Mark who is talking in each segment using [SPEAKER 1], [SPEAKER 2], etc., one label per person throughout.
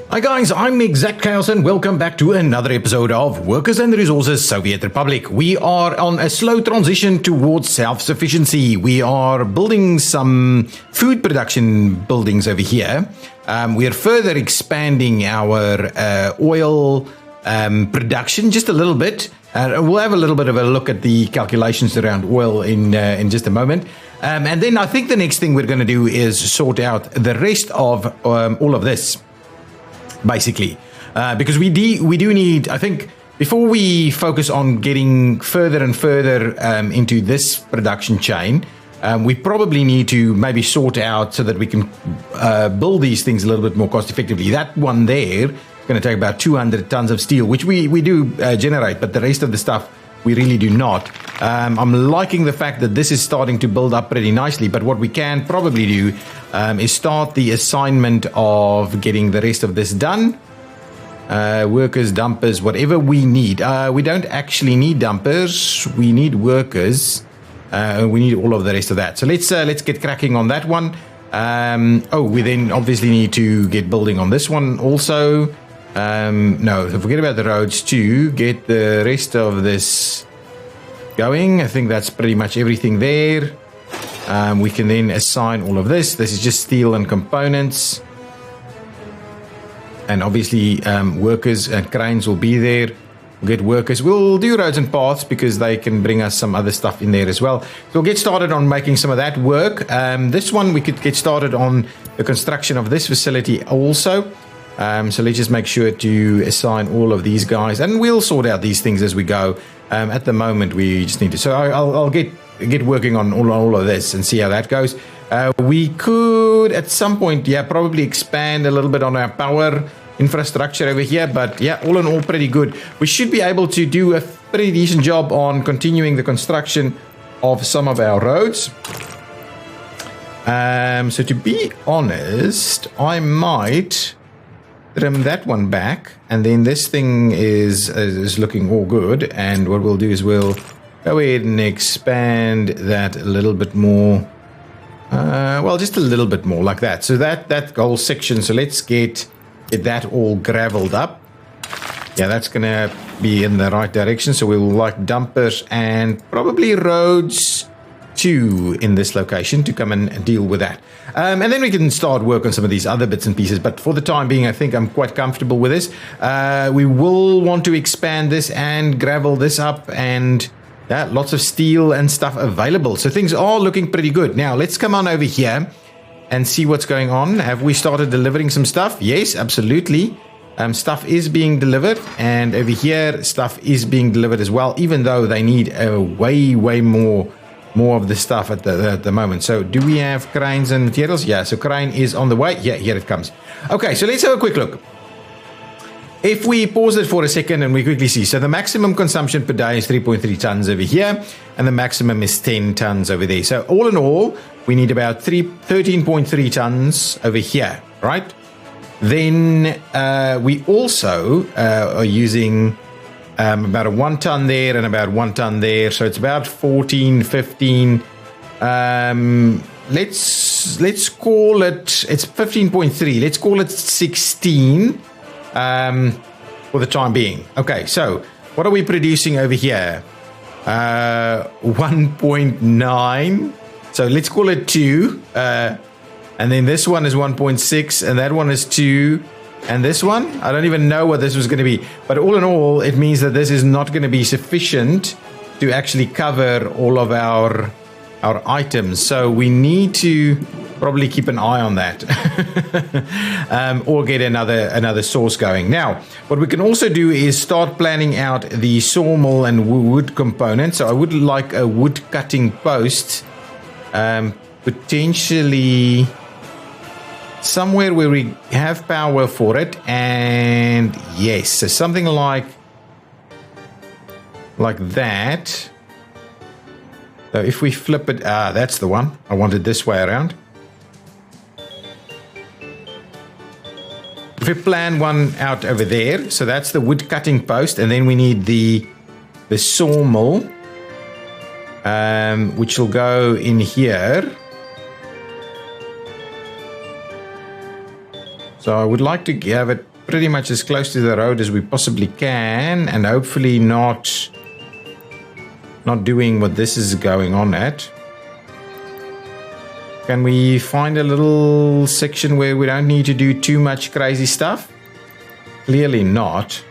[SPEAKER 1] Hi guys, I'm ExactChaos and welcome back to another episode of Workers and Resources Soviet Republic. We are on a slow transition towards self-sufficiency. We are building some food production buildings over here. We are further expanding our oil production just a little bit. We'll have a little bit of a look at the calculations around oil in just a moment. And then I think the next thing we're going to do is sort out the rest of all of this. Basically, because we do need, I think, before we focus on getting further and further into this production chain, we probably need to maybe sort out so that we can build these things a little bit more cost effectively. That one there is going to take about 200 tons of steel, which we do generate, but the rest of the stuff we really do not. I'm liking the fact that this is starting to build up pretty nicely, but what we can probably do is start the assignment of getting the rest of this done. Workers, dumpers, whatever we need. We don't actually need dumpers. We need workers. We need all of the rest of that. So let's get cracking on that one. We then obviously need to get building on this one also. No, forget about the roads too. Get the rest of this going. I think that's pretty much everything there. We can then assign all of this. This is just steel and components. And obviously workers and cranes will be there. We'll get workers. We'll do roads and paths because they can bring us some other stuff in there as well. So we'll get started on making some of that work. This one we could get started on the construction of this facility also. So let's just make sure to assign all of these guys, and we'll sort out these things as we go. At the moment, we just need to. So I'll get working on all of this and see how that goes. We could at some point, probably expand a little bit on our power infrastructure over here. But yeah, all in all, pretty good. We should be able to do a pretty decent job on continuing the construction of some of our roads. So to be honest, I might trim that one back, and then this thing is looking all good, and what we'll do is we'll go ahead and expand that a little bit more, just a little bit more like that. So that whole section, so let's get that all graveled up. That's gonna be in the right direction, so we'll like dumpers and probably roads too in this location to come and deal with that. And then we can start work on some of these other bits and pieces. But for the time being, I think I'm quite comfortable with this. We will want to expand this and gravel this up, and lots of steel and stuff available. So things are looking pretty good. Now, let's come on over here and see what's going on. Have we started delivering some stuff? Yes, absolutely. Stuff is being delivered. And over here, stuff is being delivered as well, even though they need way more of the stuff at the moment. So do we have cranes and materials? Yeah, so crane is on the way. Yeah, here it comes. Okay, so let's have a quick look. If we pause it for a second and we quickly see, so the maximum consumption per day is 3.3 tons over here, and the maximum is 10 tons over there. So all in all, we need about 13.3 tons over here, right? Then we also are using about a 1 ton there and about 1 ton there, so it's about 14, 15. Let's call it, it's 15.3. Let's call it 16 for the time being. Okay, so what are we producing over here? 1.9. So let's call it 2. And then this one is 1.6, and that one is 2. And this one, I don't even know what this was going to be. But all in all, it means that this is not going to be sufficient to actually cover all of our items. So we need to probably keep an eye on that. Or get another source going. Now, what we can also do is start planning out the sawmill and wood components. So I would like a wood cutting post, potentially somewhere where we have power for it. And yes, so something like that. So if we flip it, that's the one. I want it this way around. If we plan one out over there, so that's the wood cutting post, and then we need the sawmill, which will go in here. So I would like to have it pretty much as close to the road as we possibly can, and hopefully not doing what this is going on at. Can we find a little section where we don't need to do too much crazy stuff? Clearly not.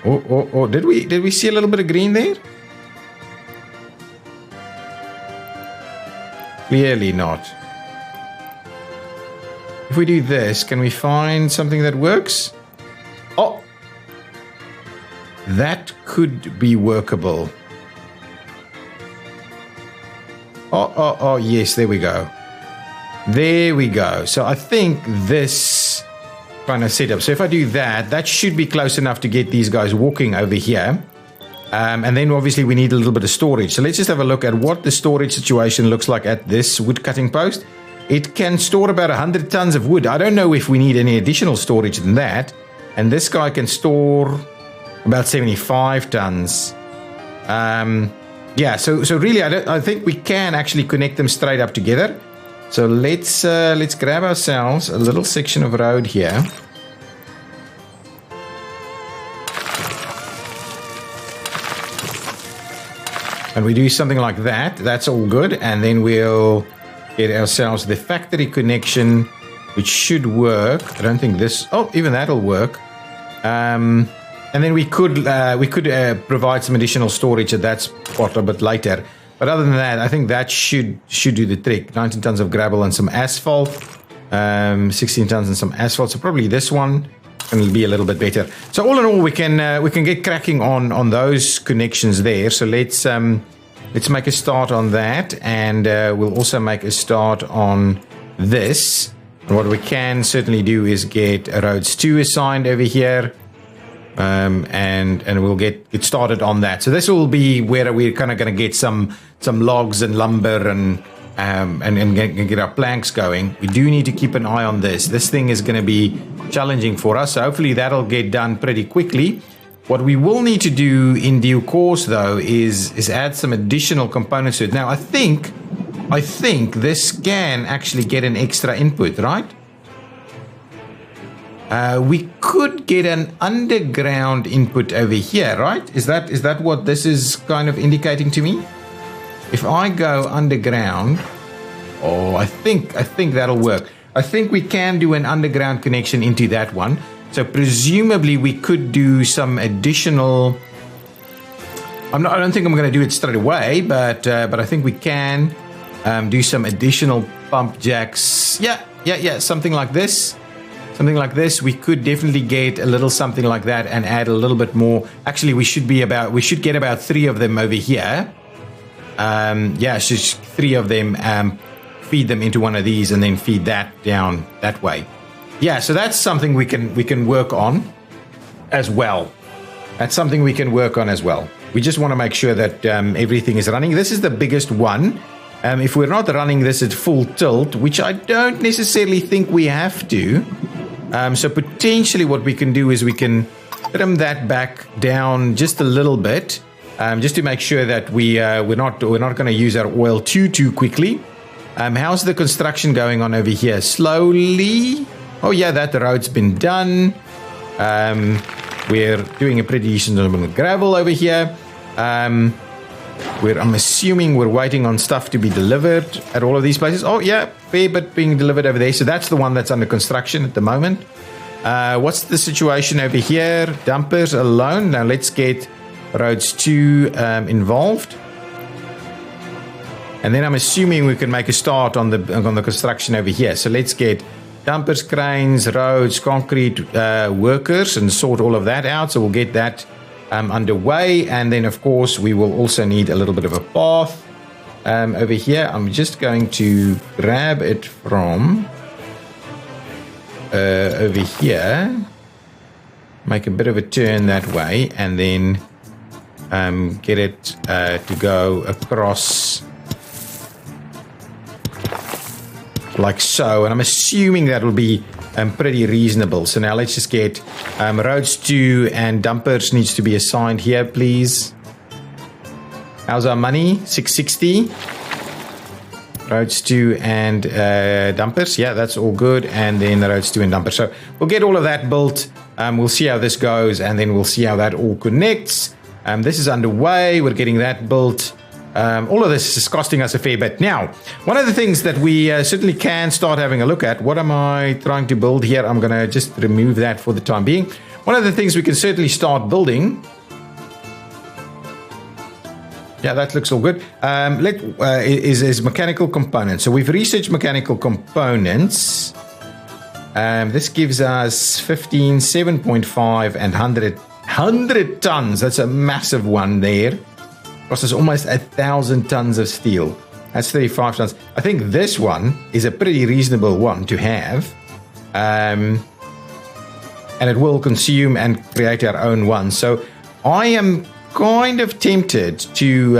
[SPEAKER 1] Oh, did we see a little bit of green there? Clearly not. If we do this, can we find something that works? Oh! That could be workable. Oh, yes, there we go. There we go. So I think this kind of setup. So if I do that, that should be close enough to get these guys walking over here. And then obviously we need a little bit of storage. So let's just have a look at what the storage situation looks like at this wood cutting post. It can store about 100 tons of wood. I don't know if we need any additional storage than that. And this guy can store about 75 tons. Yeah, so really I think we can actually connect them straight up together. So let's grab ourselves a little section of road here. And we do something like that. That's all good. And then we'll get ourselves the factory connection, which should work. I don't think this... Oh, even that'll work. And then we could provide some additional storage at that spot a bit later. But other than that, I think that should do the trick. 19 tons of gravel and some asphalt. 16 tons and some asphalt. So probably this one can be a little bit better. So all in all, we can get cracking on those connections there. So let's make a start on that, and we'll also make a start on this. And what we can certainly do is get roads 2 assigned over here. And we'll get started on that. So this will be where we're kind of going to get some logs and lumber and get our planks going. We do need to keep an eye on this. This thing is going to be challenging for us. So hopefully that'll get done pretty quickly. What we will need to do in due course, though, is add some additional components to it. Now, I think this can actually get an extra input, right? We could get an underground input over here, right? Is that what this is kind of indicating to me? If I go underground, I think that'll work. I think we can do an underground connection into that one. So presumably we could do some additional. I don't think I'm going to do it straight away, but I think we can do some additional pump jacks. Yeah, something like this. Something like this. We could definitely get a little something like that and add a little bit more. Actually, we should get about 3 of them over here. Just 3 of them. Feed them into one of these and then feed that down that way. Yeah, so that's something we can work on as well. That's something we can work on as well. We just want to make sure that everything is running. This is the biggest one. If we're not running this at full tilt, which I don't necessarily think we have to. So potentially what we can do is we can trim that back down just a little bit, just to make sure that we're not going to use our oil too quickly. How's the construction going on over here? Slowly. Oh yeah, that road's been done. We're doing a pretty decent amount of gravel over here. I'm assuming we're waiting on stuff to be delivered at all of these places. Oh yeah, fair bit being delivered over there. So that's the one that's under construction at the moment. What's the situation over here? Dumpers alone. Now let's get roads 2 involved. And then I'm assuming we can make a start on the construction over here. So let's get dumpers, cranes, roads, concrete workers, and sort all of that out. So we'll get that underway. And then, of course, we will also need a little bit of a path over here. I'm just going to grab it from over here, make a bit of a turn that way, and then get it to go across like so, and I'm assuming that will be pretty reasonable. So now let's just get roads 2 and dumpers needs to be assigned here, please. How's our money? 660. Roads 2 and dumpers. Yeah, that's all good. And then the roads 2 and dumpers. So we'll get all of that built. We'll see how this goes, and then we'll see how that all connects. This is underway. We're getting that built. All of this is costing us a fair bit. Now, one of the things that we certainly can start having a look at, what am I trying to build here? I'm going to just remove that for the time being. One of the things we can certainly start building, that looks all good, is mechanical components. So we've researched mechanical components. This gives us 15, 7.5, and 100 tons. That's a massive one there. Costs us almost 1,000 tons of steel. That's 35 tons. I think this one is a pretty reasonable one to have. And it will consume and create our own one. So I am kind of tempted to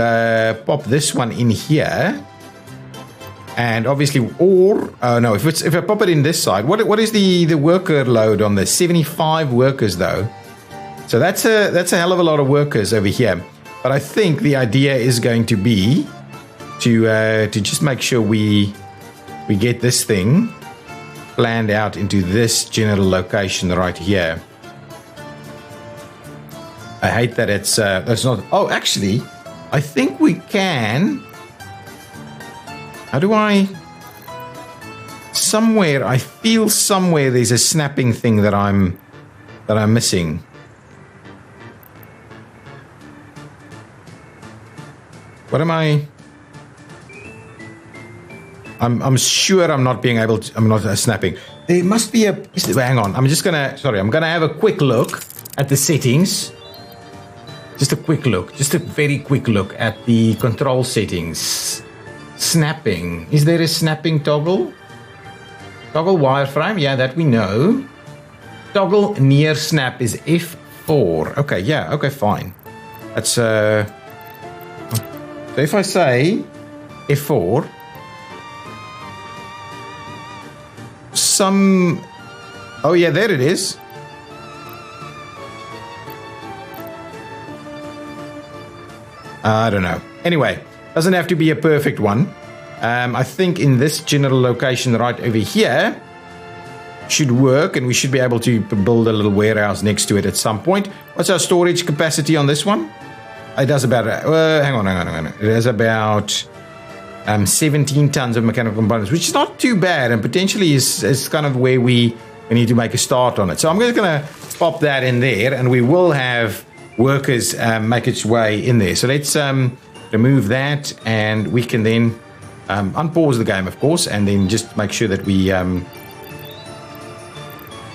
[SPEAKER 1] pop this one in here. And obviously, no, if I pop it in this side, what is the worker load on this? 75 workers though. So that's a hell of a lot of workers over here. But I think the idea is going to be to just make sure we get this thing planned out into this general location right here. I hate that that's not. Oh, actually, I think we can. How do I? I feel somewhere there's a snapping thing that I'm missing. What am I? I'm sure I'm not being able to. I'm not snapping. There must be a. Hang on. I'm gonna have a quick look at the settings. Just a very quick look at the control settings. Snapping. Is there a snapping toggle? Toggle wireframe. Yeah, that we know. Toggle near snap is F4. Okay. Yeah. Okay. Fine. That's So if I say F4, oh yeah, there it is. I don't know. Anyway, doesn't have to be a perfect one. I think in this general location right over here should work, and we should be able to build a little warehouse next to it at some point. What's our storage capacity on this one? It does about, hang on. It has about 17 tons of mechanical components, which is not too bad, and potentially is kind of where we need to make a start on it. So I'm just going to pop that in there, and we will have workers make its way in there. So let's remove that, and we can then unpause the game, of course, and then just make sure that we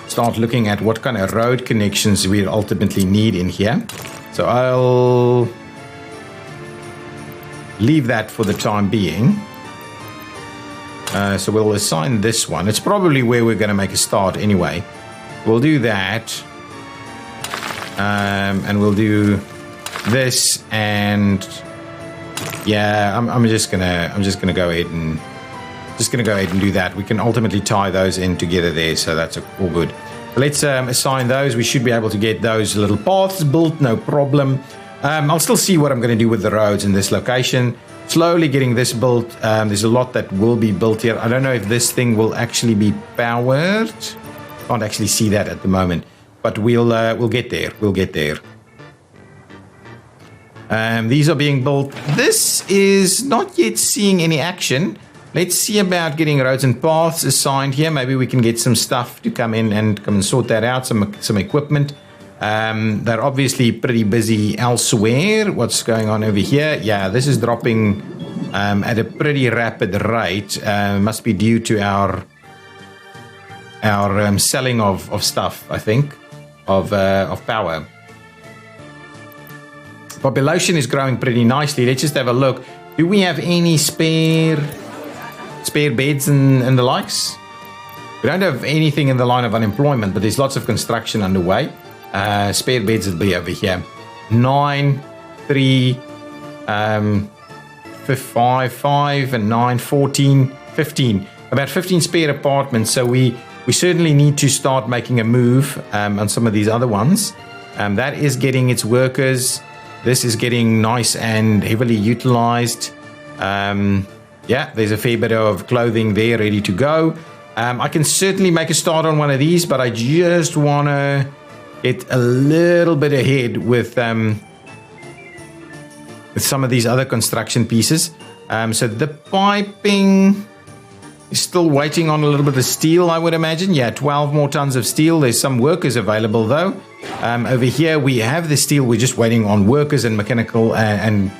[SPEAKER 1] start looking at what kind of road connections we ultimately need in here. So I'll leave that for the time being. So we'll assign this one. It's probably where we're going to make a start anyway. We'll do that. And we'll do this, and yeah, I'm just gonna go ahead and do that. We can ultimately tie those in together there, so that's all good. Let's assign those. We should be able to get those little paths built, no problem. I'll still see what I'm going to do with the roads in this location. Slowly getting this built. There's a lot that will be built here. I don't know if this thing will actually be powered. Can't actually see that at the moment, but we'll get there. We'll get there. These are being built. This is not yet seeing any action. Let's see about getting roads and paths assigned here. Maybe we can get some stuff to come in and sort that out, some equipment. They're obviously pretty busy elsewhere. What's going on over here? Yeah, this is dropping at a pretty rapid rate. Must be due to our selling of stuff, I think, of power. Population is growing pretty nicely. Let's just have a look. Do we have any spare beds and the likes? We don't have anything in the line of unemployment, but there's lots of construction underway. Spare beds will be over here. 9, 3, 5, and 9, 14, 15. About 15 spare apartments. So we certainly need to start making a move on some of these other ones. That is getting its workers. This is getting nice and heavily utilized. Yeah, there's a fair bit of clothing there ready to go. I can certainly make a start on one of these, but I just want to get a little bit ahead with some of these other construction pieces. So the piping is still waiting on a little bit of steel, I would imagine. Yeah, 12 more tons of steel. There's some workers available, though. Over here, we have the steel. We're just waiting on workers and mechanical and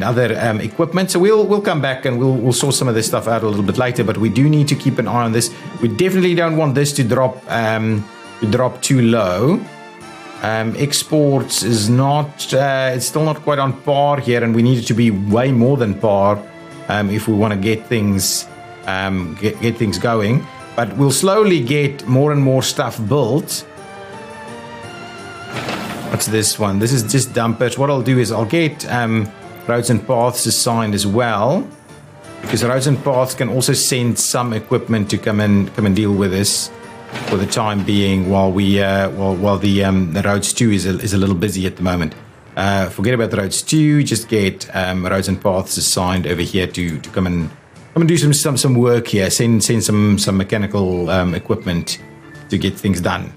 [SPEAKER 1] other equipment. So we'll come back and we'll sort some of this stuff out a little bit later. But we do need to keep an eye on this. We definitely don't want this to drop too low. Exports is not. It's still not quite on par here, and we need it to be way more than par if we want to get things get things going. But we'll slowly get more and more stuff built. What's this one? This is just dumpers. What I'll do is I'll get roads and paths assigned as well, because roads and paths can also send some equipment to come and deal with this for the time being, while the roads 2 is a little busy at the moment. Forget about the roads 2. Just get roads and paths assigned over here to come and do some work here. Send some mechanical equipment to get things done.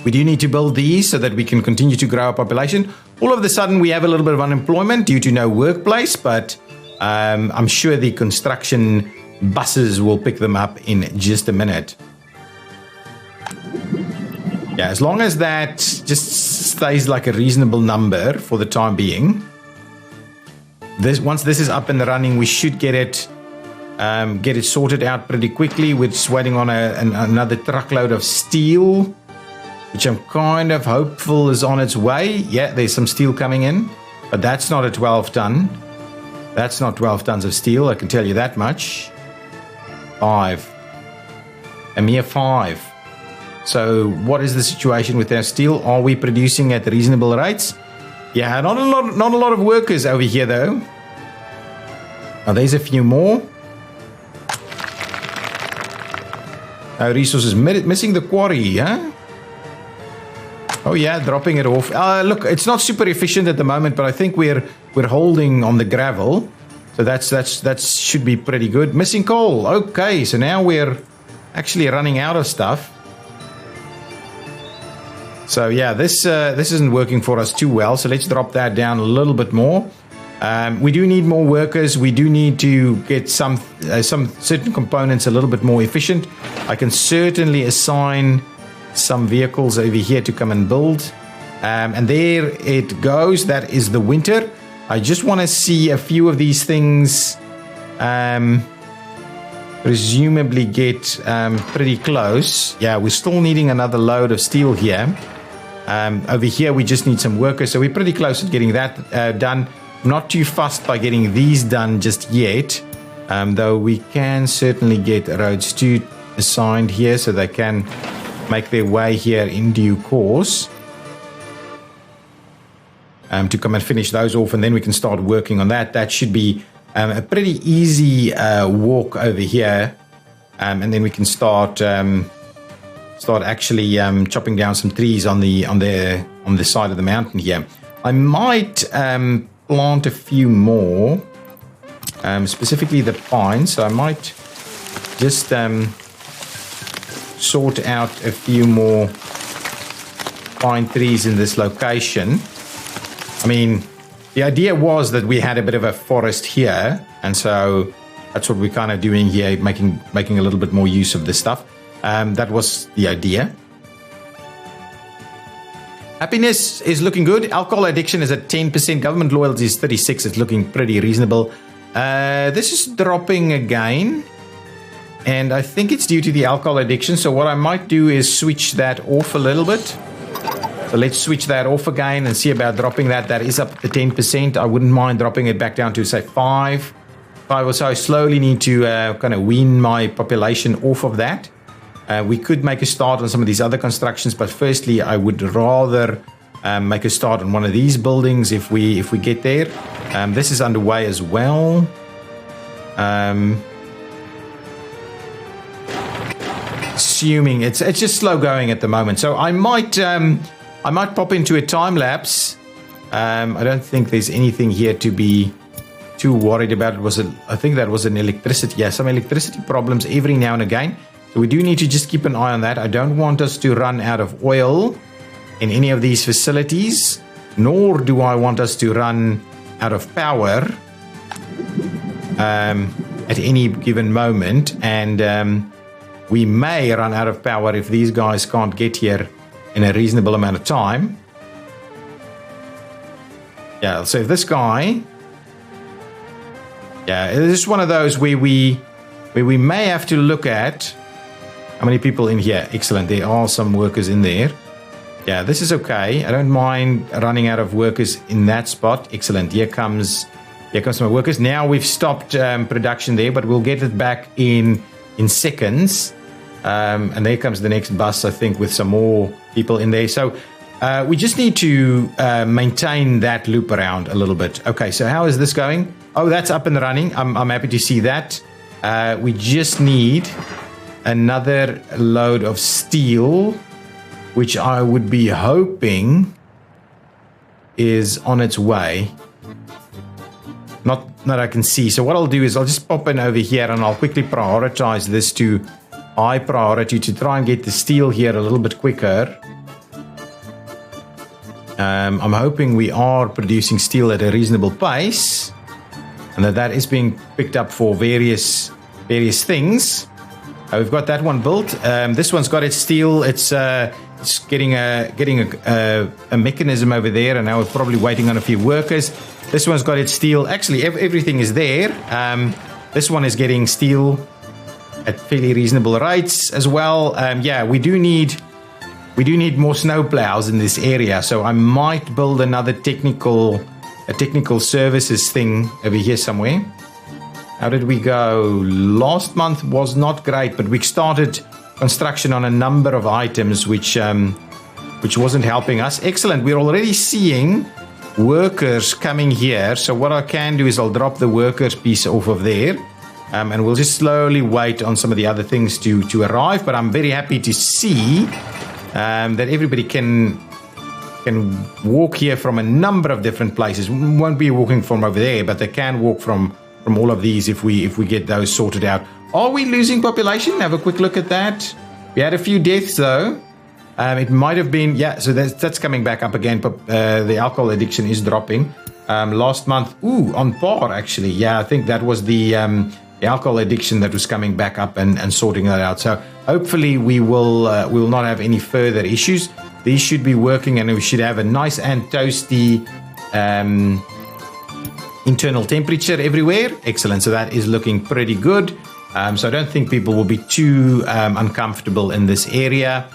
[SPEAKER 1] We do need to build these so that we can continue to grow our population. All of a sudden, we have a little bit of unemployment due to no workplace, but I'm sure the construction buses will pick them up in just a minute. Yeah, as long as that just stays like a reasonable number for the time being. Once this is up and running, we should get it sorted out pretty quickly. We're just waiting on another truckload of steel, which I'm kind of hopeful is on its way. Yeah, there's some steel coming in, but that's not a 12 ton. That's not 12 tons of steel, I can tell you that much. 5. A mere 5. So what is the situation with our steel? Are we producing at reasonable rates? Yeah, not a lot of workers over here though. Now there's a few more. Our resources missing the quarry, huh? Oh yeah, dropping it off. Look, it's not super efficient at the moment, but I think we're holding on the gravel, so that should be pretty good. Missing coal. Okay, so now we're actually running out of stuff. So yeah, this isn't working for us too well. So let's drop that down a little bit more. We do need more workers. We do need to get some certain components a little bit more efficient. I can certainly assign some vehicles over here to come and build. And there it goes. That is the winter. I just want to see a few of these things presumably get pretty close. Yeah, we're still needing another load of steel here. Over here, we just need some workers. So we're pretty close to getting that done. Not too fussed by getting these done just yet. Though we can certainly get roads 2 assigned here so they can make their way here in due course. To come and finish those off, and then we can start working on that. That should be a pretty easy walk over here, and then we can start actually chopping down some trees on the side of the mountain here. I might plant a few more, specifically the pines. So I might just sort out a few more pine trees in this location. I mean, the idea was that we had a bit of a forest here, and so that's what we're kind of doing here, making a little bit more use of this stuff. That was the idea. Happiness is looking good. Alcohol addiction is at 10%. Government loyalty is 36%. It's looking pretty reasonable. This is dropping again, and I think it's due to the alcohol addiction. So what I might do is switch that off a little bit. So let's switch that off again and see about dropping that. That is up to 10%. I wouldn't mind dropping it back down to, say, 5 or so. I slowly need to kind of wean my population off of that. We could make a start on some of these other constructions, but firstly, I would rather make a start on one of these buildings if we get there. This is underway as well. Assuming it's just slow going at the moment, so I might pop into a time lapse. I don't think there's anything here to be too worried about it. I think that was an electricity. Yeah, some electricity problems every now and again. So we do need to just keep an eye on that. I don't want us to run out of oil in any of these facilities, nor do I want us to run out of power at any given moment. And we may run out of power if these guys can't get here in a reasonable amount of time. Yeah, so if this guy... Yeah, this is one of those where we may have to look at how many people in here. Excellent, there are some workers in there. Yeah, this is okay. I don't mind running out of workers in that spot. Excellent. Here comes my workers. Now we've stopped production there, but we'll get it back in seconds. And there comes the next bus, I think, with some more people in there. So we just need to maintain that loop around a little bit. Okay, so how is this going? Oh, that's up and running. I'm happy to see that. We just need another load of steel, which I would be hoping is on its way. Not that I can see. So what I'll do is I'll just pop in over here and I'll quickly prioritize this to high priority to try and get the steel here a little bit quicker. I'm hoping we are producing steel at a reasonable pace and that is being picked up for various things. We've got that one built. This one's got its steel. It's getting a mechanism over there, and now we're probably waiting on a few workers. This one's got its steel. Actually, everything is there. This one is getting steel at fairly reasonable rates as well. Yeah, we do need more snow plows in this area, so I might build another technical services thing over here somewhere. How did we go? Last month was not great, but we started construction on a number of items which wasn't helping us. Excellent. We're already seeing workers coming here. So what I can do is I'll drop the workers piece off of there, and we'll just slowly wait on some of the other things to arrive. But I'm very happy to see that everybody can walk here from a number of different places. Won't be walking from over there, but they can walk from all of these if we get those sorted out. Are we losing population? Have a quick look at that. We had a few deaths though. It might have been, yeah, so that's coming back up again. But the alcohol addiction is dropping. Last month, on par actually. Yeah, I think that was the alcohol addiction that was coming back up and sorting that out. So hopefully we will not have any further issues. These should be working, and we should have a nice and toasty internal temperature everywhere. Excellent. So that is looking pretty good. So I don't think people will be too uncomfortable in this area.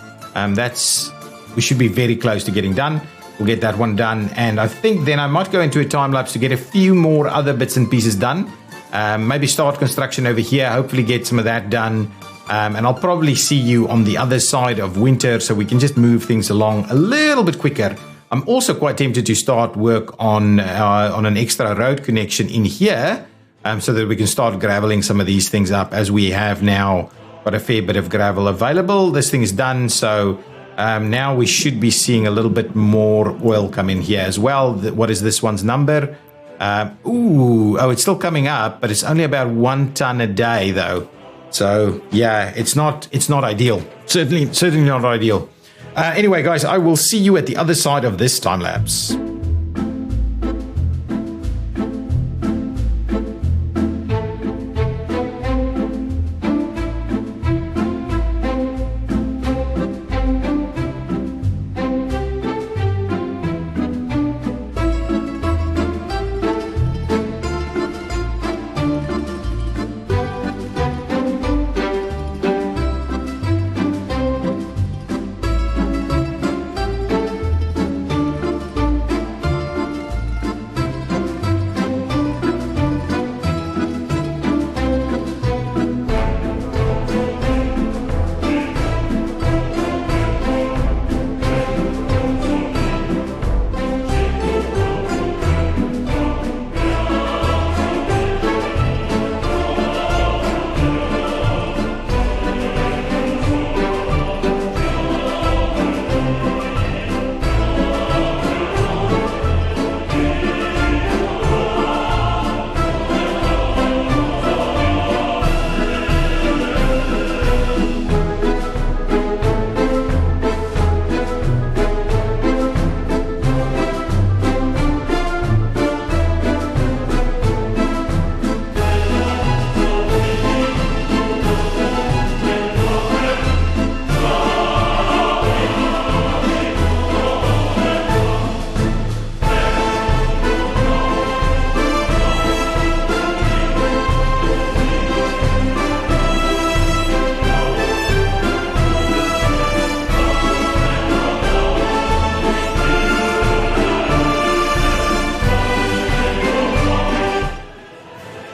[SPEAKER 1] We should be very close to getting done. We'll get that one done, and I think then I might go into a time lapse to get a few more other bits and pieces done. Maybe start construction over here, hopefully get some of that done, and I'll probably see you on the other side of winter so we can just move things along a little bit quicker. I'm also quite tempted to start work on an extra road connection in here, so that we can start graveling some of these things up, as we have now got a fair bit of gravel available. This thing is done, so now we should be seeing a little bit more oil come in here as well. What is this one's number? It's still coming up, but it's only about 1 ton a day though. So yeah, it's not ideal. Certainly not ideal. Anyway, guys, I will see you at the other side of this time lapse.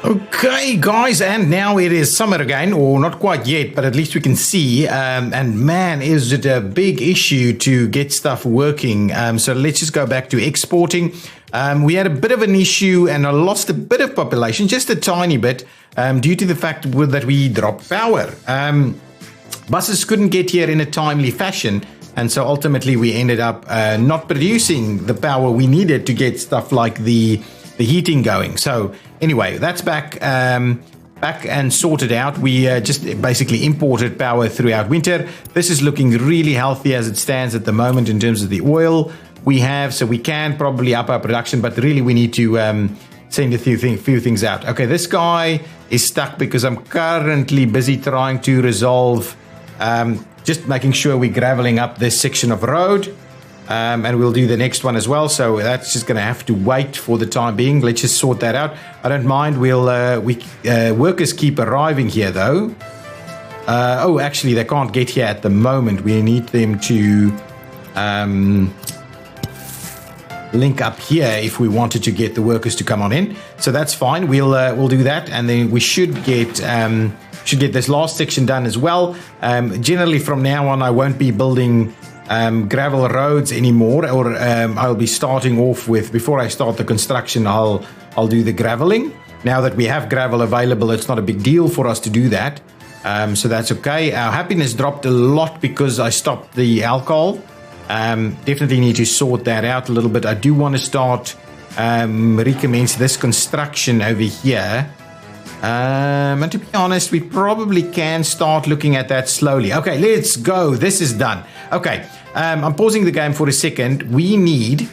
[SPEAKER 1] Okay, guys, and now it is summer again, or not quite yet, but at least we can see. And man, is it a big issue to get stuff working. So let's just go back to exporting. We had a bit of an issue, and I lost a bit of population, just a tiny bit, due to the fact that we dropped power. Buses couldn't get here in a timely fashion, and so ultimately we ended up not producing the power we needed to get stuff like the heating going. So anyway, that's back and sorted out. We just basically imported power throughout winter. This is looking really healthy as it stands at the moment in terms of the oil we have, so we can probably up our production, but really we need to send a few things out. Okay, this guy is stuck because I'm currently busy trying to resolve just making sure we're graveling up this section of road. And we'll do the next one as well, so that's just going to have to wait for the time being. Let's just sort that out. I don't mind. Workers keep arriving here though. Oh, actually they can't get here at the moment. We need them to link up here if we wanted to get the workers to come on in. So that's fine. We'll do that, and then we should get this last section done as well. Generally from now on I won't be building gravel roads anymore, or I'll be starting off with, before I start the construction, I'll do the graveling. Now that we have gravel available, it's not a big deal for us to do that, so that's okay. Our happiness dropped a lot because I stopped the alcohol. Definitely need to sort that out a little bit. I do want to start recommence this construction over here. And to be honest, we probably can start looking at that slowly. Okay, let's go. This is done. Okay, I'm pausing the game for a second. We need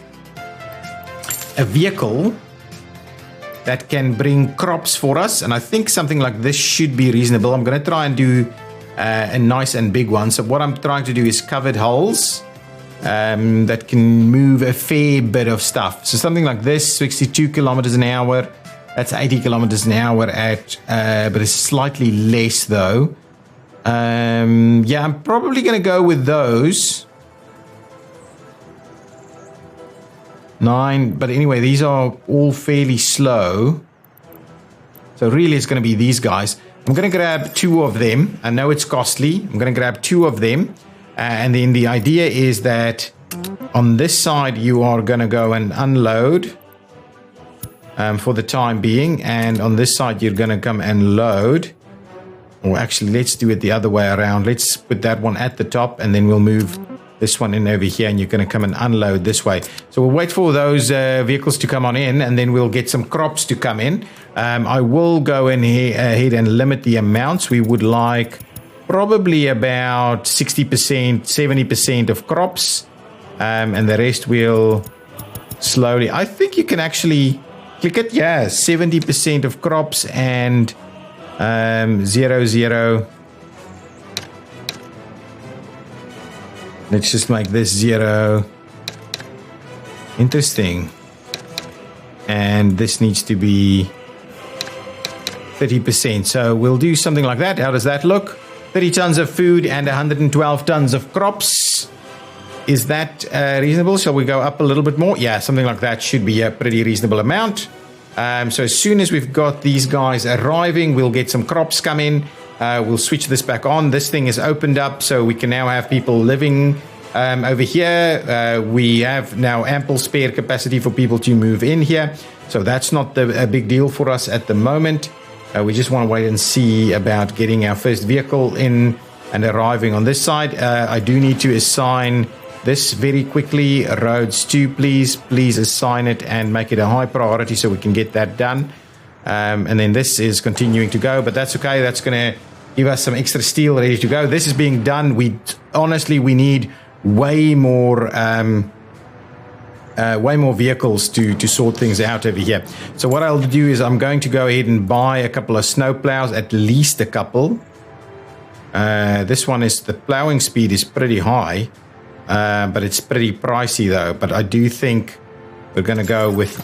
[SPEAKER 1] a vehicle that can bring crops for us, and I think something like this should be reasonable. I'm going to try and do a nice and big one. So what I'm trying to do is covered holes that can move a fair bit of stuff. So something like this, 62 kilometers an hour. That's 80 kilometers an hour but it's slightly less though. Yeah, I'm probably going to go with those. 9, but anyway, these are all fairly slow. So really it's going to be these guys. I'm going to grab 2 of them. I know it's costly. I'm going to grab 2 of them. And then the idea is that on this side you are going to go and unload. For the time being, and on this side you're going to come and load, or actually let's do it the other way around. Let's put that one at the top, and then we'll move this one in over here, and you're going to come and unload this way. So we'll wait for those vehicles to come on in, and then we'll get some crops to come in. I will go in ahead and limit the amounts. We would like probably about 60%, 70% of crops, and the rest will slowly. I think you can actually click it, yeah, 70% of crops and 0. Let's just make this 0. Interesting. And this needs to be 30%. So we'll do something like that. How does that look? 30 tons of food and 112 tons of crops. Is that reasonable? Shall we go up a little bit more? Yeah, something like that should be a pretty reasonable amount. So as soon as we've got these guys arriving, we'll get some crops come in. We'll switch this back on. This thing is opened up, so we can now have people living over here. We have now ample spare capacity for people to move in here. So that's not a big deal for us at the moment. We just want to wait and see about getting our first vehicle in and arriving on this side. I do need to assign this very quickly. Roads 2, please assign it and make it a high priority so we can get that done. And then this is continuing to go, but that's okay. That's going to give us some extra steel ready to go. This is being done. We need way more vehicles to sort things out over here. So what I'll do is I'm going to go ahead and buy a couple of snow plows, at least a couple. This one is, the plowing speed is pretty high. But it's pretty pricey though. But I do think we're going to go with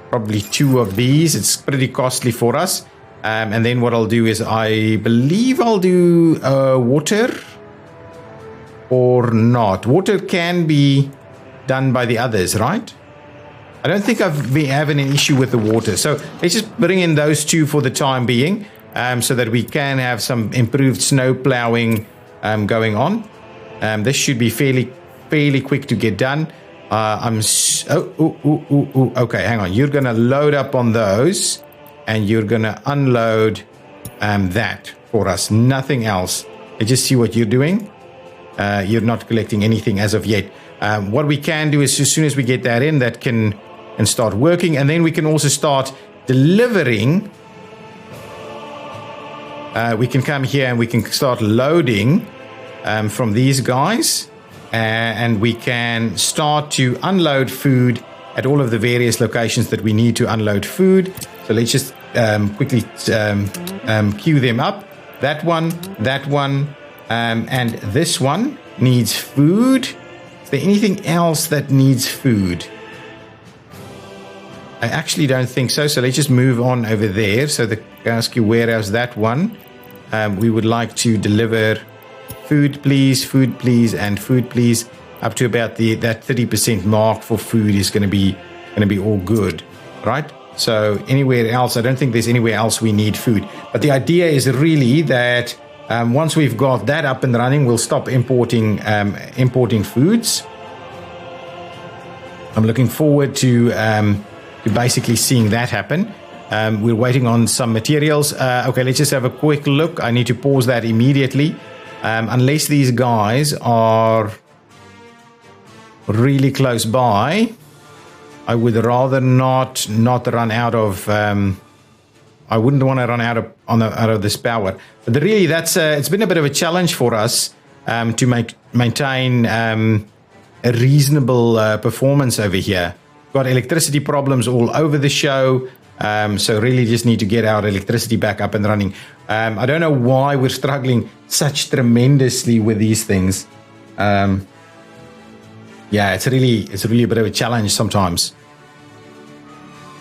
[SPEAKER 1] probably 2 of these. It's pretty costly for us. And then what I'll do is, I believe I'll do water or not. Water can be done by the others, right? I don't think I've been having an issue with the water. So let's just bring in those two for the time being, so that we can have some improved snow plowing going on. This should be fairly quick to get done. Okay, hang on. You're going to load up on those, and you're going to unload that for us. Nothing else. I just see what you're doing. You're not collecting anything as of yet. What we can do is, as soon as we get that in, that can start working, and then we can also start delivering. We can come here and we can start loading from these guys, and we can start to unload food at all of the various locations that we need to unload food. So let's just quickly queue them up. That one, and this one needs food. Is there anything else that needs food? I actually don't think so. So let's just move on over there. So the ask you, whereas that one, we would like to deliver food, please, and food, please, up to about that 30% mark for food is going to be all good, right? So anywhere else, I don't think there's anywhere else we need food. But the idea is really that once we've got that up and running, we'll stop importing foods. I'm looking forward to basically seeing that happen. We're waiting on some materials. Okay, let's just have a quick look. I need to pause that immediately. Unless these guys are really close by, I would rather not run out of. I wouldn't want to run out of this power. But really, it's been a bit of a challenge for us to maintain a reasonable performance over here. Got electricity problems all over the show. So really just need to get our electricity back up and running. I don't know why we're struggling such tremendously with these things. Yeah, it's really a bit of a challenge sometimes,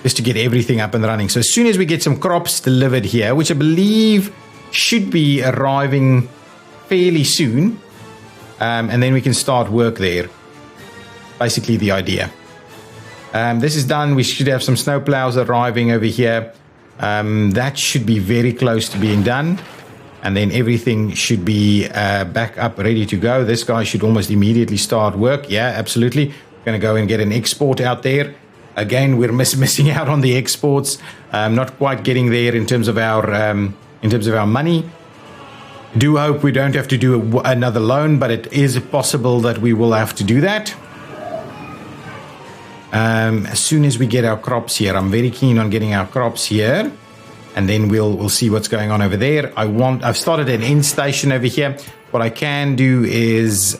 [SPEAKER 1] just to get everything up and running. So as soon as we get some crops delivered here, which I believe should be arriving fairly soon, and then we can start work there. Basically the idea. This is done. We should have some snow plows arriving over here. That should be very close to being done. And then everything should be back up, ready to go. This guy should almost immediately start work. Yeah, absolutely. We're going to go and get an export out there. Again, we're missing out on the exports. Not quite getting there in terms of our money. Do hope we don't have to do another loan, but it is possible that we will have to do that. As soon as we get our crops here, I'm very keen on getting our crops here, and then we'll see what's going on over there. I've started an end station over here. What I can do is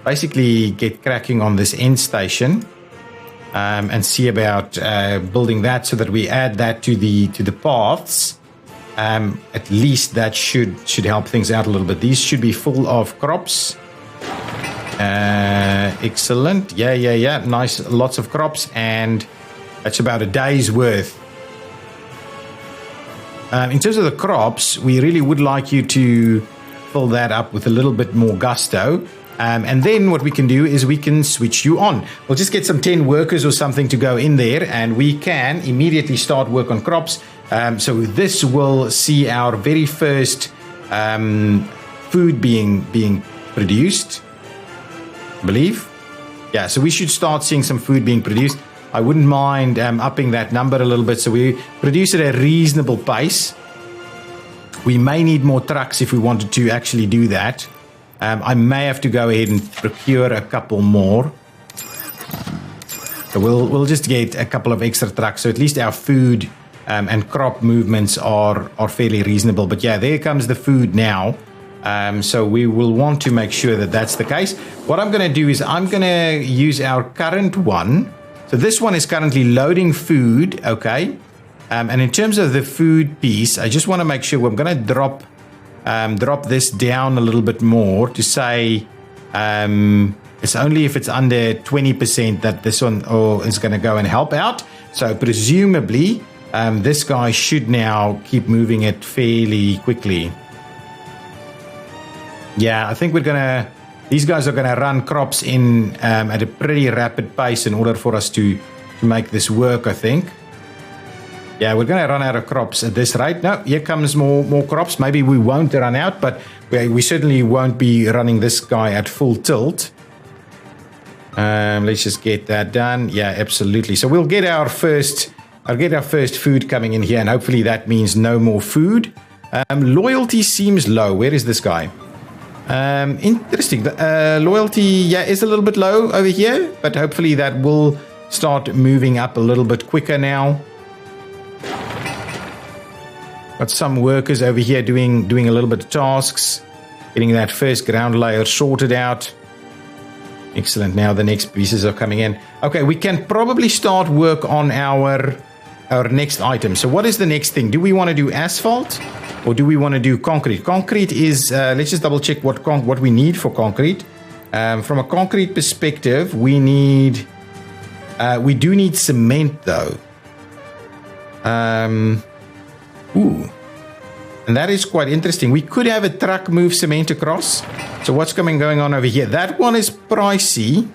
[SPEAKER 1] basically get cracking on this end station and see about building that so that we add that to the paths. At least that should help things out a little bit. These should be full of crops. Excellent. Yeah. Nice. Lots of crops, and that's about a day's worth. In terms of the crops, we really would like you to fill that up with a little bit more gusto. And then what we can do is we can switch you on. We'll just get some 10 workers or something to go in there, and we can immediately start work on crops. So this will see our very first food being produced, I believe. Yeah, so we should start seeing some food being produced. I wouldn't mind upping that number a little bit, so we produce at a reasonable pace. We may need more trucks if we wanted to actually do that. I may have to go ahead and procure a couple more. So we'll just get a couple of extra trucks, so at least our food and crop movements are fairly reasonable. But yeah, there comes the food now. So we will want to make sure that that's the case. What I'm going to do is I'm going to use our current one. So this one is currently loading food, okay? And in terms of the food piece, I just want to make sure we're going to drop this down a little bit more to say it's only if it's under 20% that this one is going to go and help out. So presumably this guy should now keep moving it fairly quickly. Yeah, I think these guys are going to run crops in at a pretty rapid pace in order for us to to make this work, I think. Yeah, we're going to run out of crops at this rate. No, here comes more crops. Maybe we won't run out, but we certainly won't be running this guy at full tilt. Let's just get that done. Yeah, absolutely. So we'll get our first food coming in here, and hopefully that means no more food. Loyalty seems low. Where is this guy? Interesting. Loyalty, yeah, is a little bit low over here, but hopefully that will start moving up a little bit quicker now. Got some workers over here doing a little bit of tasks, getting that first ground layer sorted out. Excellent. Now the next pieces are coming in. Okay, we can probably start work on our next item. So what is the next thing? Do we want to do asphalt or do we want to do concrete? Concrete is, let's just double check what we need for concrete. From a concrete perspective, we do need cement though. Ooh, and that is quite interesting. We could have a truck move cement across. So what's going on over here? That one is pricey.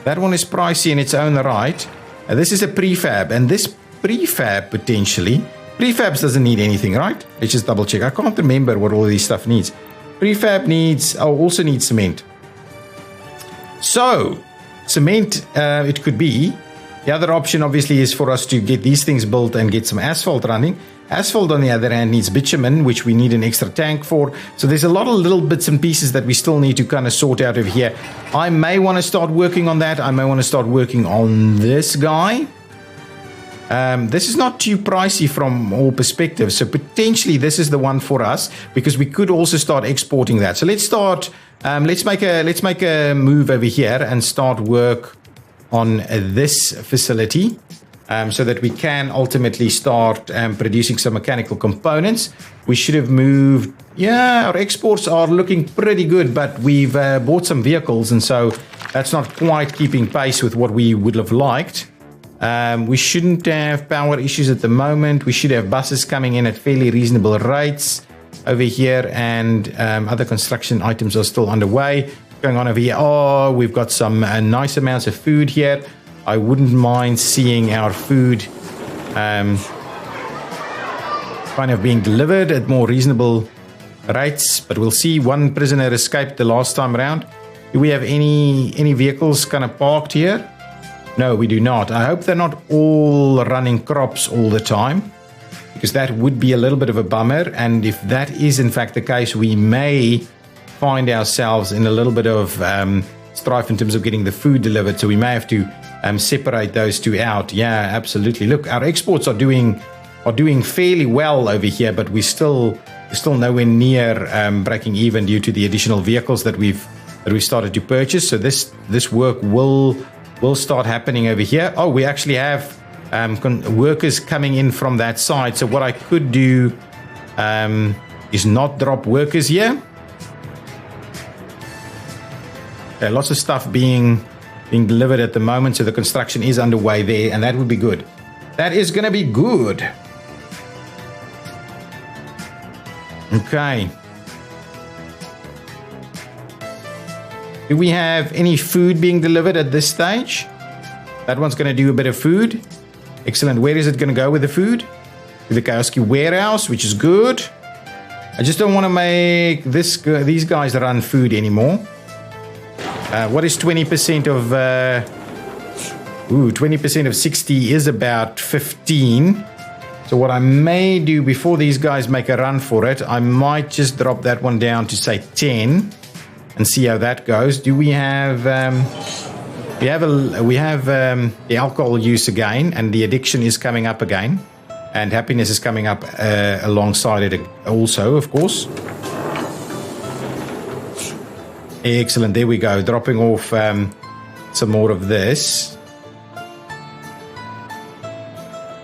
[SPEAKER 1] That one is pricey in its own right. This is a prefab, and this prefab potentially, prefabs doesn't need anything, right? Let's just double check. I can't remember what all of these stuff needs. Prefab also needs cement. So cement, it could be. The other option obviously is for us to get these things built and get some asphalt running. Asphalt, on the other hand, needs bitumen, which we need an extra tank for. So there's a lot of little bits and pieces that we still need to kind of sort out over here. I may want to start working on that. I may want to start working on this guy. This is not too pricey from all perspectives. So potentially this is the one for us, because we could also start exporting that. So let's start. Let's make a move over here and start work on this facility. So that we can ultimately start producing some mechanical components. We should have moved. Yeah, our exports are looking pretty good, but we've bought some vehicles, and so that's not quite keeping pace with what we would have liked. We shouldn't have power issues at the moment. We should have buses coming in at fairly reasonable rates over here, and other construction items are still underway. Going on over here. Oh, we've got some nice amounts of food here. I wouldn't mind seeing our food kind of being delivered at more reasonable rates, but we'll see. One prisoner escaped the last time around. Do we have any vehicles kind of parked here? No, we do not. I hope they're not all running crops all the time, because that would be a little bit of a bummer. And if that is in fact the case, we may find ourselves in a little bit of strife in terms of getting the food delivered. So we may have to separate those two out. Yeah, absolutely. Look, our exports are doing fairly well over here, but we're still nowhere near breaking even due to the additional vehicles that we've started to purchase. So this work will start happening over here. Oh, we actually have workers coming in from that side. So what I could do is not drop workers here. Okay, lots of stuff being delivered at the moment, so the construction is underway there, and that would be good. That is going to be good. Okay. Do we have any food being delivered at this stage? That one's going to do a bit of food. Excellent. Where is it going to go with the food? To the Kiosk warehouse, which is good. I just don't want to make these guys run food anymore. What is 20% of 20% of 60 is about 15. So what I may do before these guys make a run for it, I might just drop that one down to say 10 and see how that goes. Do we have we have the alcohol use again, and the addiction is coming up again, and happiness is coming up alongside it also, of course. Excellent. There we go. Dropping off some more of this.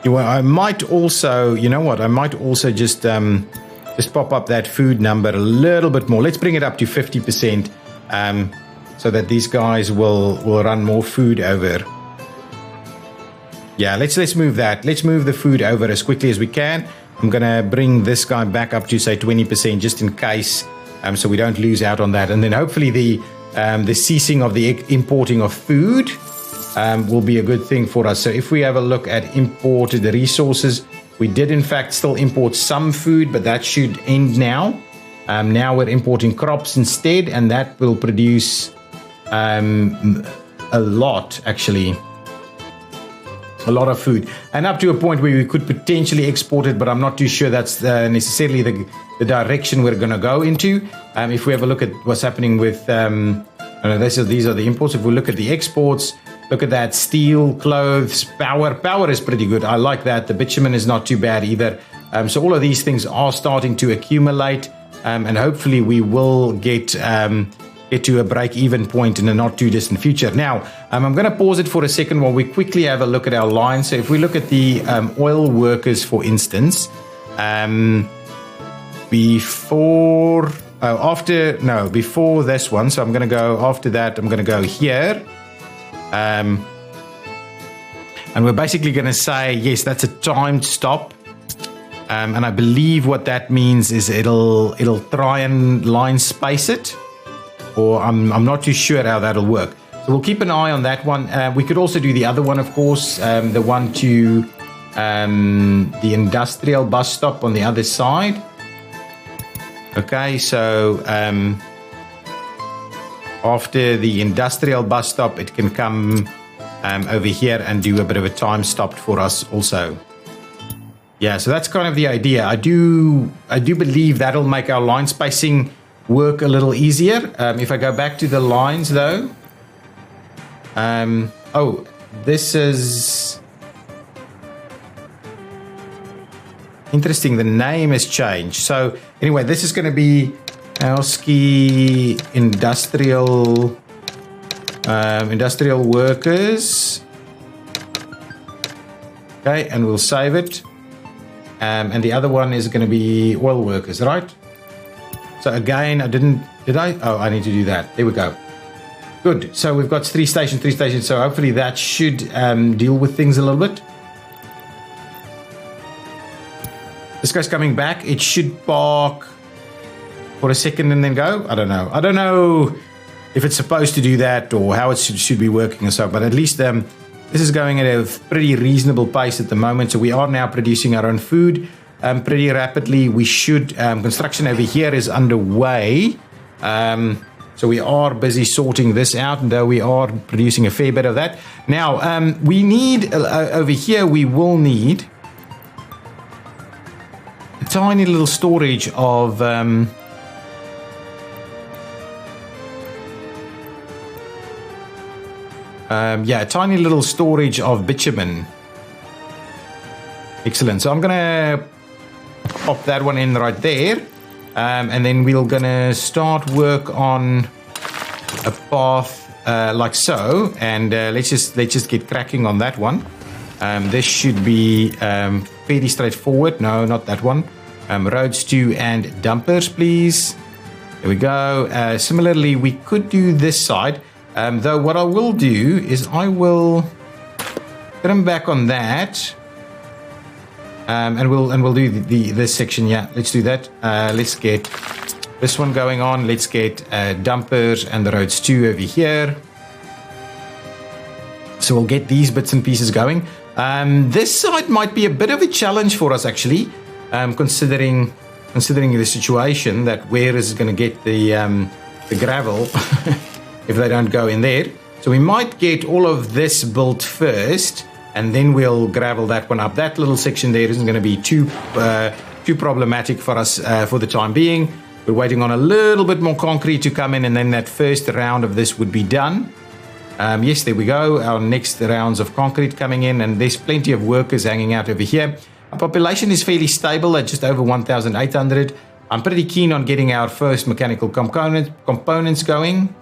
[SPEAKER 1] I might also, you know what? I might also just pop up that food number a little bit more. Let's bring it up to 50%, so that these guys will run more food over. Yeah, let's move that. Let's move the food over as quickly as we can. I'm gonna bring this guy back up to say 20% just in case. So we don't lose out on that, and then hopefully the ceasing of the importing of food will be a good thing for us. So if we have a look at imported resources, we did in fact still import some food, but that should end now. Now we're importing crops instead, and that will produce a lot, actually. A lot of food, and up to a point where we could potentially export it, but I'm not too sure that's necessarily the direction we're going to go into. If we have a look at what's happening with, these are the imports. If we look at the exports, look at that: steel, clothes, power. Power is pretty good. I like that. The bitumen is not too bad either. So all of these things are starting to accumulate, and hopefully we will get to a break-even point in the not-too-distant future. Now, I'm going to pause it for a second while we quickly have a look at our lines. So if we look at the oil workers, for instance, before this one, so I'm going to go after that, I'm going to go here. And we're basically going to say, yes, that's a timed stop. And I believe what that means is it'll try and line space it. Or I'm not too sure how that'll work. So we'll keep an eye on that one. We could also do the other one, of course, the one to the industrial bus stop on the other side. Okay, so after the industrial bus stop, it can come over here and do a bit of a time stop for us also. Yeah, so that's kind of the idea. I do believe that'll make our line spacing work a little easier. If I go back to the lines though, this is interesting. The name has changed. So anyway, this is going to be Alski Industrial Workers. Okay, and we'll save it. And the other one is going to be Oil Workers, right? So again, did I? Oh, I need to do that. There we go. Good. So we've got three stations. So hopefully that should deal with things a little bit. This guy's coming back. It should park for a second and then go. I don't know. I don't know if it's supposed to do that or how it should be working or so. But at least this is going at a pretty reasonable pace at the moment. So we are now producing our own food. Pretty rapidly. We should construction over here is underway, so we are busy sorting this out, and we are producing a fair bit of that. Now we need over here, we will need a tiny little storage of a tiny little storage of bitumen. Excellent. So I'm gonna pop that one in right there, and then we're gonna start work on a path like so, and let's just get cracking on that one. This should be fairly straightforward. No, not that one. Roads to and dumpers, please. There we go. Similarly, we could do this side, though what I will do is I will trim back on that. And we'll do this section. Yeah, let's do that. Let's get this one going on. Let's get dumpers and the roads 2 over here. So we'll get these bits and pieces going. This side might be a bit of a challenge for us actually, considering the situation that where is going to get the gravel if they don't go in there. So we might get all of this built first, and then we'll gravel that one up. That little section there isn't going to be too problematic for us for the time being. We're waiting on a little bit more concrete to come in, and then that first round of this would be done. Yes, there we go. Our next rounds of concrete coming in, and there's plenty of workers hanging out over here. Our population is fairly stable at just over 1,800. I'm pretty keen on getting our first mechanical components going.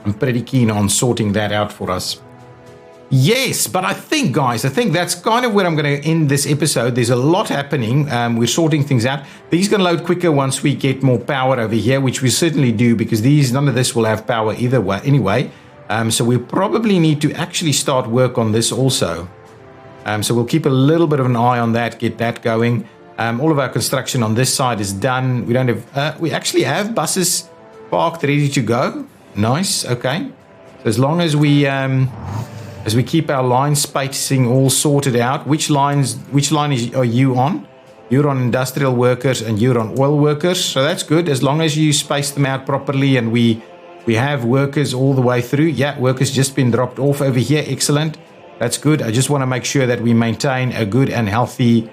[SPEAKER 1] I'm pretty keen on sorting that out for us. Yes, but I think, guys, that's kind of where I'm going to end this episode. There's a lot happening. We're sorting things out. These going to load quicker once we get more power over here, which we certainly do, because none of this will have power either way anyway. So we probably need to actually start work on this also. So we'll keep a little bit of an eye on that, get that going. All of our construction on this side is done. We don't have. We actually have buses parked ready to go. Nice. Okay. So as long as we keep our line spacing all sorted out, which line are you on? You're on industrial workers and you're on oil workers. So that's good. As long as you space them out properly and we have workers all the way through. Yeah, workers just been dropped off over here. Excellent. That's good. I just want to make sure that we maintain a good and healthy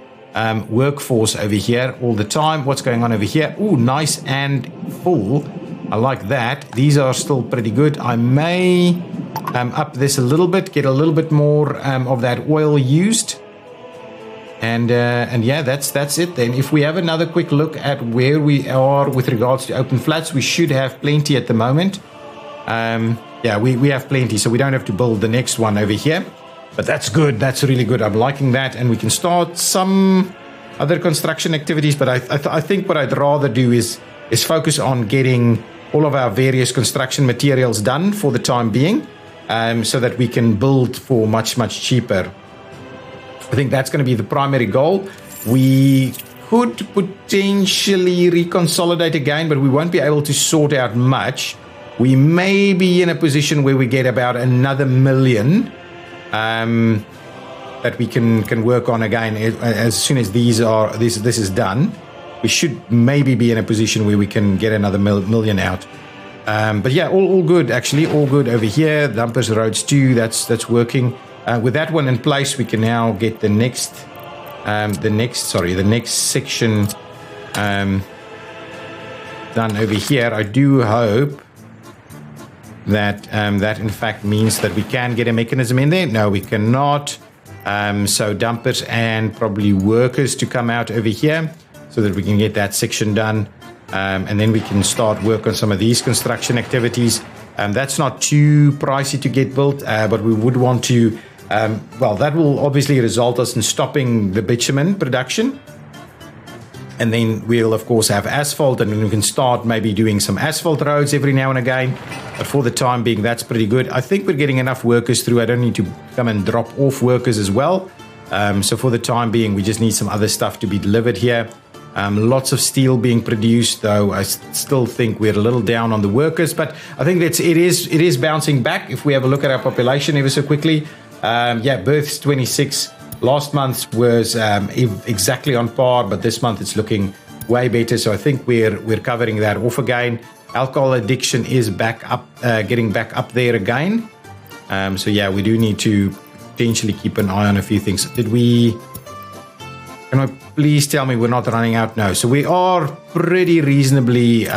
[SPEAKER 1] workforce over here all the time. What's going on over here? Oh, nice and full. I like that. These are still pretty good. I may up this a little bit, get a little bit more of that oil used. And yeah, that's it then. If we have another quick look at where we are with regards to open flats, we should have plenty at the moment. Yeah, we have plenty, so we don't have to build the next one over here. But that's good. That's really good. I'm liking that. And we can start some other construction activities. But I think what I'd rather do is focus on getting all of our various construction materials done for the time being, so that we can build for much, much cheaper. I think that's going to be the primary goal. We could potentially reconsolidate again, but we won't be able to sort out much. We may be in a position where we get about another 1 million that we can work on again as soon as this is done. We should maybe be in a position where we can get another 1 million out. But yeah, all good actually, all good over here. Dumpers roads too. That's working. With that one in place, we can now get the next section done over here. I do hope that that in fact means that we can get a mechanism in there. No, we cannot. So dumpers and probably workers to come out over here so that we can get that section done. And then we can start work on some of these construction activities. That's not too pricey to get built, but we would want to well, that will obviously result us in stopping the bitumen production. And then we'll, of course, have asphalt, and we can start maybe doing some asphalt roads every now and again. But for the time being, that's pretty good. I think we're getting enough workers through. I don't need to come and drop off workers as well. So for the time being, we just need some other stuff to be delivered here. Lots of steel being produced, though I still think we're a little down on the workers. But I think it is bouncing back if we have a look at our population ever so quickly. Yeah, births 26. Last month was exactly on par, but this month it's looking way better. So I think we're covering that off again. Alcohol addiction is back up, getting back up there again. So yeah, we do need to potentially keep an eye on a few things. Can I please tell me we're not running out? No. So we are pretty reasonably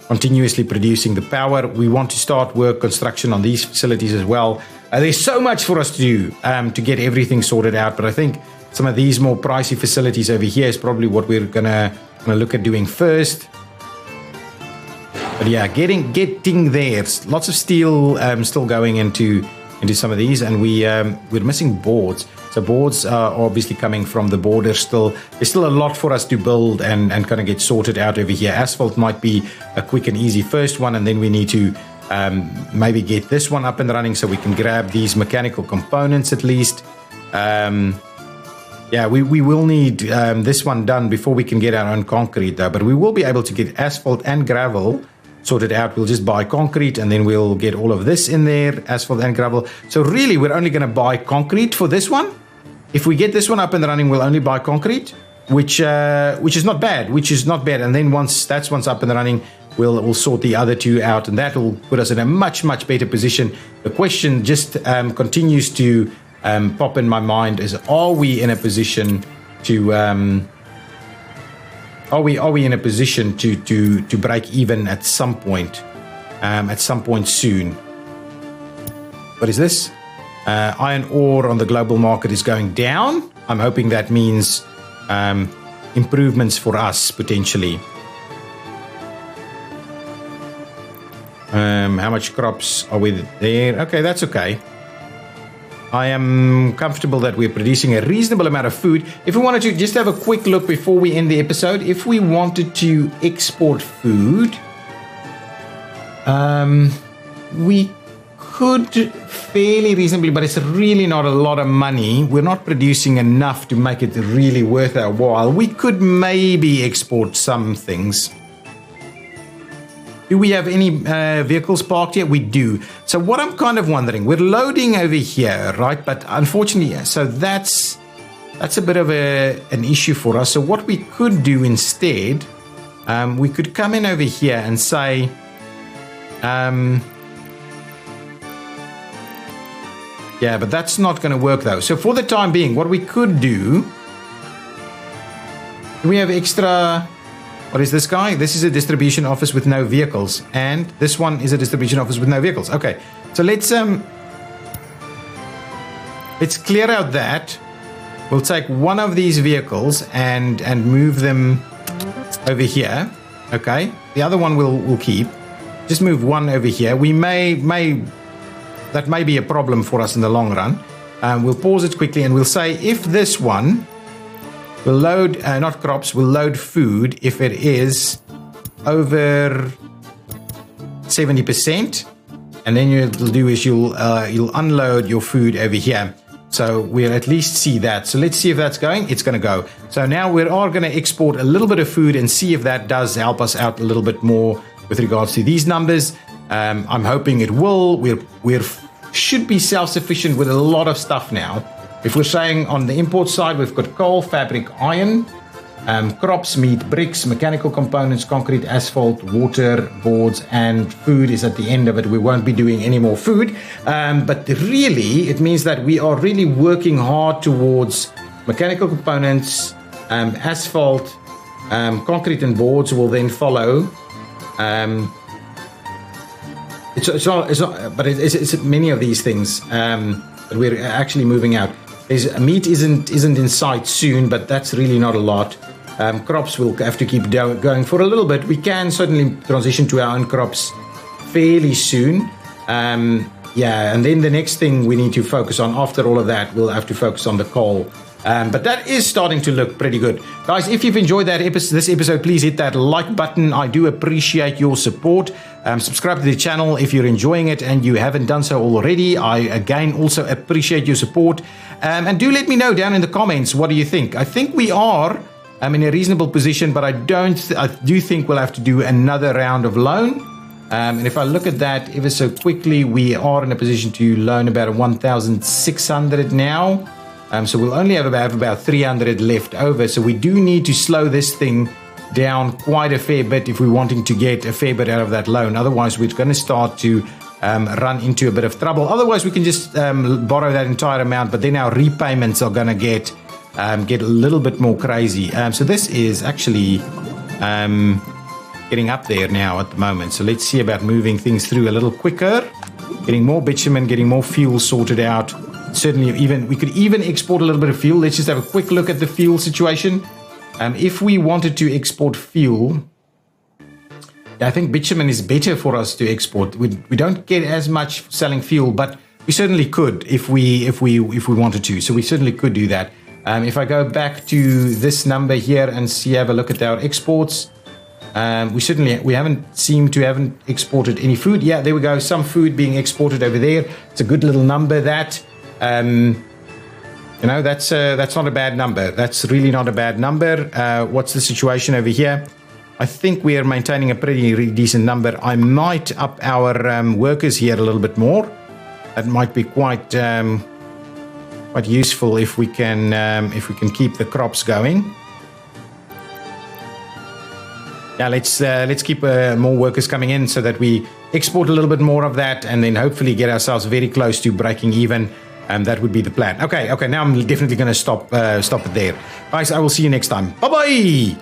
[SPEAKER 1] continuously producing the power. We want to start work construction on these facilities as well. There's so much for us to do to get everything sorted out, but I think some of these more pricey facilities over here is probably what we're gonna look at doing first. But yeah, getting there. Lots of steel still going into some of these, and we're missing boards. So boards are obviously coming from the border still. There's still a lot for us to build and kind of get sorted out over here. Asphalt might be a quick and easy first one, and then we need to maybe get this one up and running so we can grab these mechanical components at least. Yeah, we will need this one done before we can get our own concrete though, but we will be able to get asphalt and gravel sorted out. We'll just buy concrete and then we'll get all of this in there, asphalt and gravel. So really we're only going to buy concrete for this one. If we get this one up and running, we'll only buy concrete, which is not bad, And then once up and running, we'll sort the other two out, and that will put us in a much, much better position. The question just continues to pop in my mind is, are we in a position to to break even at some point soon? What is this? Iron ore on the global market is going down. I'm hoping that means improvements for us potentially. How much crops are we there? Okay, that's okay. I am comfortable that we're producing a reasonable amount of food. If we wanted to just have a quick look before we end the episode, if we wanted to export food, we could fairly reasonably, but it's really not a lot of money. We're not producing enough to make it really worth our while. We could maybe export some things. Do we have any vehicles parked here? We do. So what I'm kind of wondering, we're loading over here, right? But unfortunately, so that's a bit of an issue for us. So what we could do instead, we could come in over here and say, yeah, but that's not going to work though. So for the time being, what we could do, we have extra. What is this guy? This is a distribution office with no vehicles, and this one is a distribution office with no vehicles. Okay, so let's clear out that. We'll take one of these vehicles and move them over here. Okay, the other one we'll keep. Just move one over here. We may that may be a problem for us in the long run. We'll pause it quickly and we'll say if this one will load, not crops, will load food if it is over 70%, and then you'll do is you'll unload your food over here. So we'll at least see that. So let's see if that's going. It's going to go. So now we are going to export a little bit of food and see if that does help us out a little bit more with regards to these numbers. I'm hoping it will. We're should be self-sufficient with a lot of stuff now. If we're saying on the import side, we've got coal, fabric, iron, crops, meat, bricks, mechanical components, concrete, asphalt, water, boards, and food is at the end of it. We won't be doing any more food. But really, it means that we are really working hard towards mechanical components, asphalt, concrete, and boards will then follow. It's many of these things that we're actually moving out. Meat isn't in sight soon, but that's really not a lot. Crops will have to keep going for a little bit. We can certainly transition to our own crops fairly soon. Yeah, and then the next thing we need to focus on after all of that, we'll have to focus on the coal. But that is starting to look pretty good. Guys, if you've enjoyed this episode, please hit that like button. I do appreciate your support. Subscribe to the channel if you're enjoying it and you haven't done so already. I, again, also appreciate your support. And do let me know down in the comments, what do you think? I think we are in a reasonable position, but I do think we'll have to do another round of loan. And if I look at that ever so quickly, we are in a position to loan about 1,600 now. So we'll only have about 300 left over. So we do need to slow this thing down quite a fair bit if we're wanting to get a fair bit out of that loan. Otherwise, we're going to start to run into a bit of trouble. Otherwise, we can just borrow that entire amount, but then our repayments are going to get a little bit more crazy. So this is actually getting up there now at the moment. So let's see about moving things through a little quicker, getting more bitumen, getting more fuel sorted out. Certainly, we could even export a little bit of fuel. Let's just have a quick look at the fuel situation. If we wanted to export fuel, I think bitumen is better for us to export. We don't get as much selling fuel, but we certainly could if we wanted to. So we certainly could do that. If I go back to this number here and have a look at our exports, we haven't exported any food. Yeah, there we go. Some food being exported over there. It's a good little number that. That's not a bad number. That's really not a bad number. What's the situation over here? I think we are maintaining a pretty decent number. I might up our workers here a little bit more. That might be quite useful if we can keep the crops going. Yeah, let's keep more workers coming in so that we export a little bit more of that, and then hopefully get ourselves very close to breaking even. That would be the plan. Okay, now I'm definitely going to stop it there. Guys, I will see you next time. Bye-bye!